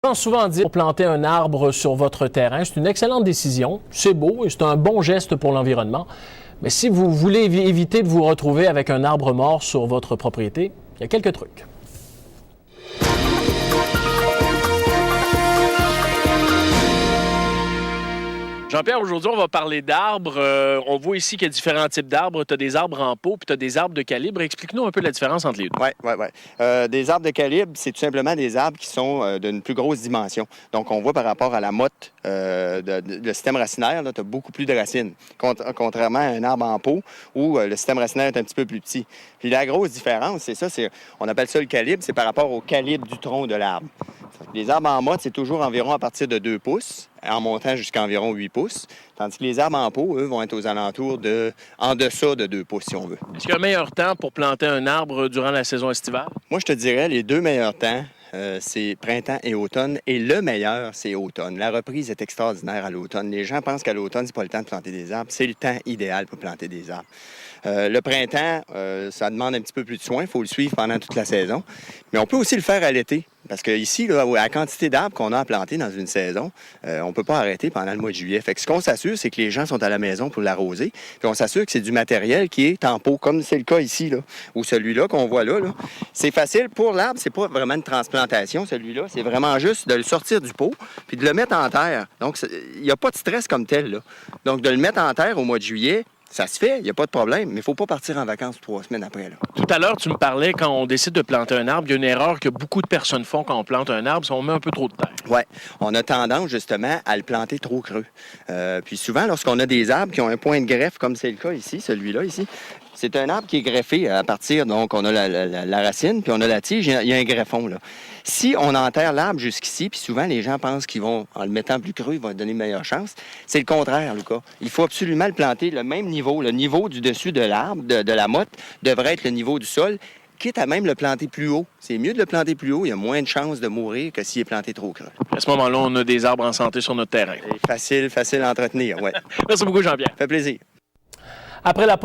J'entends souvent dire pour planter un arbre sur votre terrain, c'est une excellente décision, c'est beau et c'est un bon geste pour l'environnement. Mais si vous voulez éviter de vous retrouver avec un arbre mort sur votre propriété, il y a quelques trucs. Jean-Pierre, aujourd'hui, on va parler d'arbres. On voit ici qu'il y a différents types d'arbres. Tu as des arbres en pot puis tu as des arbres de calibre. Explique-nous un peu la différence entre les deux. Oui. Des arbres de calibre, c'est tout simplement des arbres qui sont d'une plus grosse dimension. Donc, on voit par rapport à la motte, le système racinaire, tu as beaucoup plus de racines, contrairement à un arbre en pot où le système racinaire est un petit peu plus petit. Puis la grosse différence, c'est ça, on appelle ça le calibre, c'est par rapport au calibre du tronc de l'arbre. Les arbres en motte, c'est toujours environ à partir de 2 pouces, en montant jusqu'à environ 8 pouces, tandis que les arbres en pot, eux, vont être aux alentours en deçà de 2 pouces, si on veut. Est-ce qu'il y a un meilleur temps pour planter un arbre durant la saison estivale? Moi, je te dirais, les deux meilleurs temps, c'est printemps et automne. Et le meilleur, c'est automne. La reprise est extraordinaire à l'automne. Les gens pensent qu'à l'automne, c'est pas le temps de planter des arbres. C'est le temps idéal pour planter des arbres. Le printemps, ça demande un petit peu plus de soin. Il faut le suivre pendant toute la saison. Mais on peut aussi le faire à l'été. Parce qu'ici, la quantité d'arbres qu'on a à planter dans une saison, on ne peut pas arrêter pendant le mois de juillet. Fait que ce qu'on s'assure, c'est que les gens sont à la maison pour l'arroser. Puis on s'assure que c'est du matériel qui est en pot, comme c'est le cas ici, là, ou celui-là qu'on voit là. C'est facile. Pour l'arbre, c'est pas vraiment une transplantation, celui-là. C'est vraiment juste de le sortir du pot puis de le mettre en terre. Donc, il n'y a pas de stress comme tel, là. Donc, de le mettre en terre au mois de juillet, ça se fait, il n'y a pas de problème, mais il ne faut pas partir en vacances 3 semaines après. Là. Tout à l'heure, tu me parlais, quand on décide de planter un arbre, il y a une erreur que beaucoup de personnes font quand on plante un arbre, c'est qu'on met un peu trop de terre. Oui, on a tendance justement à le planter trop creux. Puis souvent, lorsqu'on a des arbres qui ont un point de greffe, comme c'est le cas ici, celui-là ici, c'est un arbre qui est greffé à partir, donc on a la racine, puis on a la tige, il y a un greffon. Là. Si on enterre l'arbre jusqu'ici, puis souvent les gens pensent qu'ils vont, en le mettant plus creux, ils vont donner une meilleure chance, c'est le contraire, Lucas. Il faut absolument le planter le même niveau. Le niveau du dessus de l'arbre, de la motte, devrait être le niveau du sol, quitte à même le planter plus haut. C'est mieux de le planter plus haut, il y a moins de chances de mourir que s'il est planté trop creux. À ce moment-là, on a des arbres en santé sur notre terrain. Facile à entretenir, oui. Merci beaucoup, Jean-Pierre. Ça fait plaisir. Après la